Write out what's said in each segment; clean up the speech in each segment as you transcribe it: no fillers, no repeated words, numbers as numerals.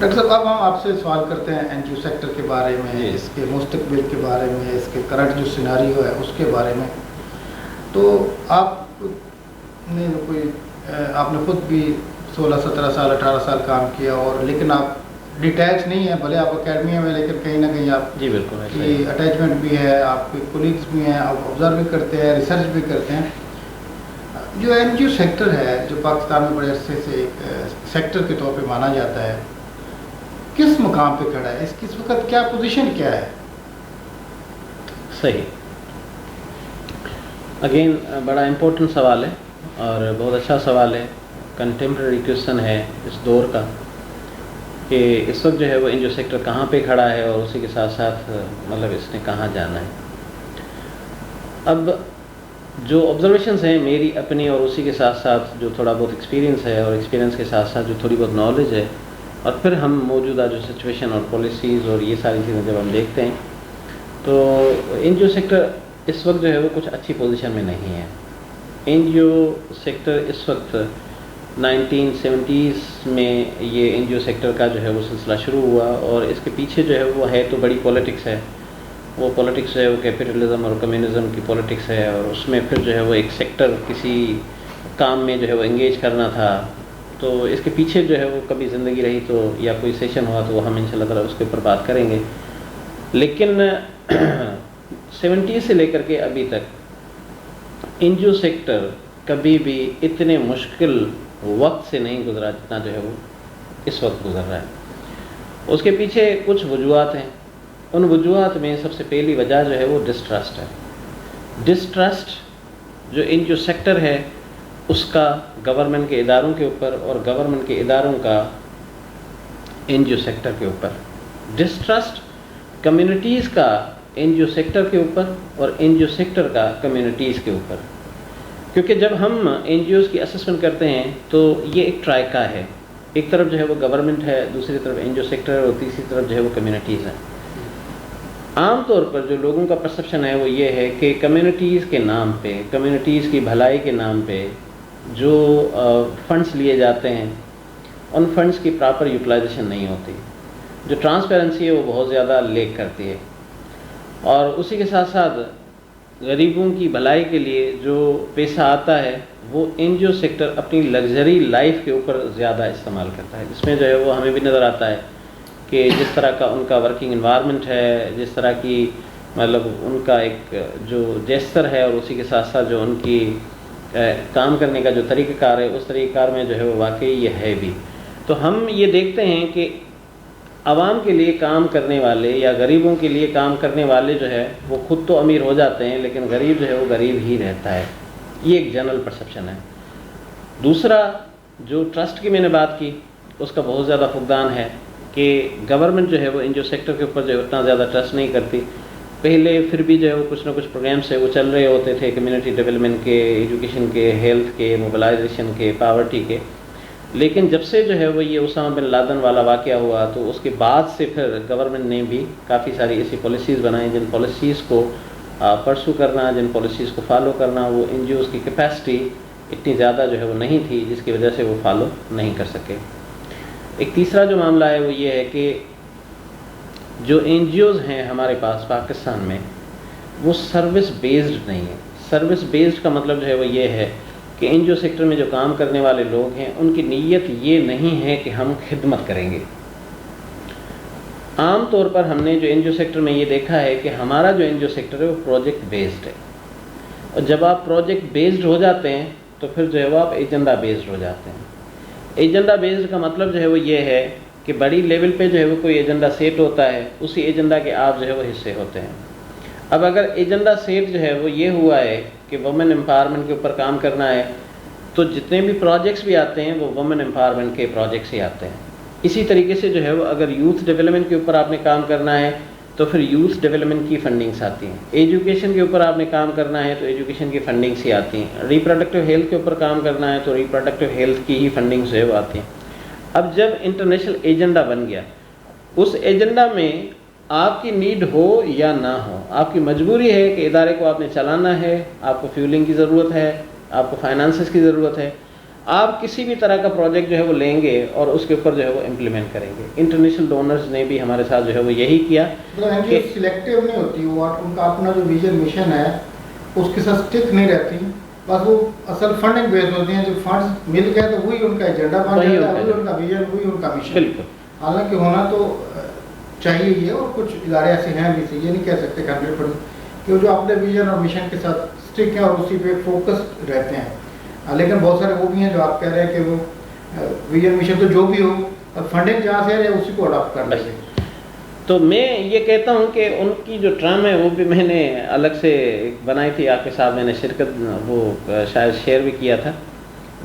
Doctor صاحب اب ہم آپ سے سوال کرتے ہیں این جی او سیکٹر کے بارے میں، اس کے مستقبل کے بارے میں، اس کے کرنٹ جو سیناریو ہے اس کے بارے میں. تو آپ نے آپ نے خود بھی 16-17 سال 18 سال کام کیا، اور لیکن آپ ڈیٹیچ نہیں ہیں، بھلے آپ اکیڈمی میں لیکن کہیں نہ کہیں آپ جی بالکل کی اٹیچمنٹ بھی ہے، آپ کے کولیگز بھی ہیں، آپ آبزرو بھی کرتے ہیں، ریسرچ بھی کرتے ہیں. جو این جی او سیکٹر ہے، جو پاکستان میں بڑے عرصے سے ایک سیکٹر کے طور پہ مانا جاتا ہے، کس مقام پہ کھڑا ہے؟ اس کی اس وقت کیا پوزیشن کیا ہے؟ صحیح. اگین بڑا امپورٹنٹ سوال ہے اور بہت اچھا سوال ہے، کنٹمپریری کویسچن ہے اس دور کا، کہ اس وقت جو ہے وہ این جی او سیکٹر کہاں پہ کھڑا ہے اور اسی کے ساتھ ساتھ مطلب اس نے کہاں جانا ہے. اب جو آبزرویشنز ہیں میری اپنی، اور اسی کے ساتھ ساتھ جو تھوڑا بہت ایکسپیرینس ہے، اور ایکسپیرینس کے ساتھ ساتھ جو تھوڑی بہت نالج ہے، اور پھر ہم موجودہ جو سچویشن اور پالیسیز اور یہ ساری چیزیں جب ہم دیکھتے ہیں، تو این جی او سیکٹر اس وقت جو ہے وہ کچھ اچھی پوزیشن میں نہیں ہے. این جی او سیکٹر اس وقت 1970s میں یہ این جی او سیکٹر کا جو ہے وہ سلسلہ شروع ہوا، اور اس کے پیچھے جو ہے وہ ہے تو بڑی پولیٹکس ہے. وہ پولیٹکس ہے وہ کیپٹلزم اور کمیونزم کی پولیٹکس ہے، اور اس میں پھر جو ہے وہ ایک سیکٹر کسی کام میں جو ہے وہ انگیج کرنا تھا. تو اس کے پیچھے جو ہے وہ کبھی زندگی رہی تو یا کوئی سیشن ہوا تو وہ ہم انشاءاللہ تعالیٰ اس کے اوپر بات کریں گے. لیکن 70 سے لے کر کے ابھی تک این جی او سیکٹر کبھی بھی اتنے مشکل وقت سے نہیں گزرا جتنا جو ہے وہ اس وقت گزر رہا ہے. اس کے پیچھے کچھ وجوہات ہیں. ان وجوہات میں سب سے پہلی وجہ جو ہے وہ ڈسٹرسٹ ہے. ڈسٹرسٹ جو این جی او سیکٹر ہے اس کا گورنمنٹ کے اداروں کے اوپر، اور گورنمنٹ کے اداروں کا این جی او سیکٹر کے اوپر. ڈسٹرسٹ کمیونٹیز کا این جی او سیکٹر کے اوپر، اور این جی او سیکٹر کا کمیونٹیز کے اوپر. کیونکہ جب ہم این جی اوز کی اسسمنٹ کرتے ہیں تو یہ ایک ٹرائکا ہے. ایک طرف جو ہے وہ گورنمنٹ ہے، دوسری طرف این جی او سیکٹر ہے، اور تیسری طرف جو ہے وہ کمیونٹیز ہیں. عام طور پر جو لوگوں کا پرسپشن ہے وہ یہ ہے کہ کمیونٹیز کے نام پہ، کمیونٹیز کی بھلائی کے نام پہ جو فنڈز لیے جاتے ہیں، ان فنڈز کی پراپر یوٹیلائزیشن نہیں ہوتی. جو ٹرانسپیرنسی ہے وہ بہت زیادہ لیک کرتی ہے، اور اسی کے ساتھ ساتھ غریبوں کی بھلائی کے لیے جو پیسہ آتا ہے وہ این جی او سیکٹر اپنی لگژری لائف کے اوپر زیادہ استعمال کرتا ہے. جس میں جو ہے وہ ہمیں بھی نظر آتا ہے کہ جس طرح کا ان کا ورکنگ انوائرمنٹ ہے، جس طرح کی مطلب ان کا ایک جو جیسچر ہے، اور اسی کے ساتھ ساتھ جو ان کی کام کرنے کا جو طریقہ کار ہے، اس طریقہ کار میں جو ہے وہ واقعی یہ ہے بھی. تو ہم یہ دیکھتے ہیں کہ عوام کے لیے کام کرنے والے یا غریبوں کے لیے کام کرنے والے جو ہے وہ خود تو امیر ہو جاتے ہیں، لیکن غریب جو ہے وہ غریب ہی رہتا ہے. یہ ایک جنرل پرسپشن ہے. دوسرا جو ٹرسٹ کی میں نے بات کی، اس کا بہت زیادہ فقدان ہے کہ گورنمنٹ جو ہے وہ این جی او سیکٹر کے اوپر جو ہے اتنا زیادہ ٹرسٹ نہیں کرتی. پہلے پھر بھی جو ہے وہ کچھ نہ کچھ پروگرامس ہے وہ چل رہے ہوتے تھے، کمیونٹی ڈیولپمنٹ کے، ایجوکیشن کے، ہیلتھ کے، موبلائزیشن کے، پاورٹی کے. لیکن جب سے جو ہے وہ یہ اسامہ بن لادن والا واقعہ ہوا تو اس کے بعد سے پھر گورنمنٹ نے بھی کافی ساری ایسی پالیسیز بنائیں جن پالیسیز کو پرسو کرنا، جن پالیسیز کو فالو کرنا، وہ این جی اوز کی کیپیسٹی اتنی زیادہ جو ہے وہ نہیں تھی، جس کی وجہ سے وہ فالو نہیں کر سکے. ایک تیسرا جو معاملہ ہے وہ یہ ہے کہ جو این جی اوز ہیں ہمارے پاس پاکستان میں وہ سروس بیسڈ نہیں ہے. سروس بیسڈ کا مطلب جو ہے وہ یہ ہے کہ این جی او سیکٹر میں جو کام کرنے والے لوگ ہیں ان کی نیت یہ نہیں ہے کہ ہم خدمت کریں گے. عام طور پر ہم نے جو این جی او سیکٹر میں یہ دیکھا ہے کہ ہمارا جو این جی او سیکٹر ہے وہ پروجیکٹ بیسڈ ہے، اور جب آپ پروجیکٹ بیسڈ ہو جاتے ہیں تو پھر جو ہے وہ آپ ایجنڈا بیسڈ ہو جاتے ہیں. ایجنڈا بیسڈ کا مطلب جو ہے وہ یہ ہے کہ بڑی لیول پہ جو ہے وہ کوئی ایجنڈا سیٹ ہوتا ہے، اسی ایجنڈا کے آپ جو ہے وہ حصے ہوتے ہیں. اب اگر ایجنڈا سیٹ جو ہے وہ یہ ہوا ہے کہ وومن امپاورمنٹ کے اوپر کام کرنا ہے، تو جتنے بھی پروجیکٹس بھی آتے ہیں وہ وومن امپاورمنٹ کے پروجیکٹس ہی آتے ہیں. اسی طریقے سے جو ہے وہ اگر یوتھ ڈیولپمنٹ کے اوپر آپ نے کام کرنا ہے تو پھر یوتھ ڈیولپمنٹ کی فنڈنگس آتی ہیں. ایجوکیشن کے اوپر آپ نے کام کرنا ہے تو ایجوکیشن کی فنڈنگس ہی آتی ہیں. ریپروڈکٹیو ہیلتھ کے اوپر کام کرنا ہے تو ریپروڈکٹیو ہیلتھ کی ہی فنڈنگس جو ہے وہ آتی ہیں. اب جب انٹرنیشنل ایجنڈا بن گیا، اس ایجنڈا میں آپ کی نیڈ ہو یا نہ ہو، آپ کی مجبوری ہے کہ ادارے کو آپ نے چلانا ہے، آپ کو فیولنگ کی ضرورت ہے، آپ کو فائنانسز کی ضرورت ہے. آپ کسی بھی طرح کا پروجیکٹ جو ہے وہ لیں گے اور اس کے اوپر جو ہے وہ امپلیمنٹ کریں گے. انٹرنیشنل ڈونرز نے بھی ہمارے ساتھ جو ہے وہ یہی کیا. مطلب جو سلیکٹیو نہیں ہوتی، وہ ان کا اپنا جو ویژن مشن ہے اس کے ساتھ اسٹک نہیں رہتی، بس وہ اصل فنڈنگ بیس ہوتی ہیں. جو فنڈز مل گئے تو وہی ان کا ایجنڈا بن جاتا ہے، وہی ان کا ویژن، وہی ان کا مشن. بالکل. حالانکہ ہونا تو چاہیے یہ، اور کچھ ادارے ایسے ہیں بھی، یہ نہیں کہہ سکتے 100% کہ وہ جو اپنے ویژن اور مشن کے ساتھ اسٹک ہیں اور اسی پہ فوکس رہتے ہیں. لیکن بہت سارے وہ بھی ہیں جو آپ کہہ رہے ہیں کہ وہ ویژن مشن تو جو بھی ہو، فنڈنگ جہاں سے ہے اسی کو اڈاپٹ کر لیں گے. تو میں یہ کہتا ہوں کہ ان کی جو ٹرم ہے وہ بھی میں نے الگ سے بنائی تھی آپ کے ساتھ، میں نے شرکت وہ شاید شیئر بھی کیا تھا.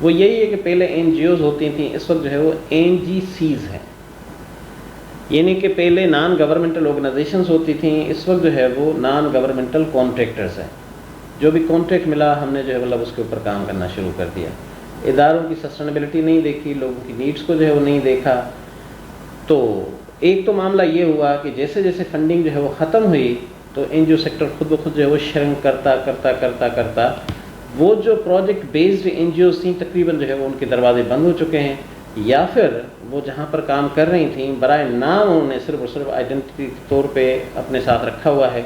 وہ یہی ہے کہ پہلے NGOز ہوتی تھیں، اس وقت جو ہے وہ NGCs ہیں، یعنی کہ پہلے نان گورنمنٹل آرگنائزیشنز ہوتی تھیں، اس وقت جو ہے وہ نان گورنمنٹل کانٹریکٹرز ہیں. جو بھی کانٹریکٹ ملا ہم نے جو ہے مطلب اس کے اوپر کام کرنا شروع کر دیا. اداروں کی سسٹینیبلٹی نہیں دیکھی، لوگوں کی نیڈس کو جو ہے وہ نہیں دیکھا. تو ایک تو معاملہ یہ ہوا کہ جیسے جیسے فنڈنگ جو ہے وہ ختم ہوئی تو NGO سیکٹر خود بخود جو ہے وہ شرنک کرتا وہ جو پروجیکٹ بیسڈ NGOز تھیں تقریباً جو ہے وہ ان کے دروازے بند ہو چکے ہیں، یا پھر وہ جہاں پر کام کر رہی تھیں برائے نام انہوں نے صرف اور صرف آئیڈینٹی کے طور پہ اپنے ساتھ رکھا ہوا ہے،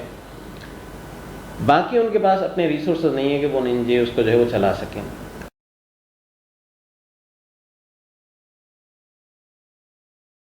باقی ان کے پاس اپنے ریسورسز نہیں ہے کہ وہ ان NGOز کو جو ہے وہ چلا سکیں.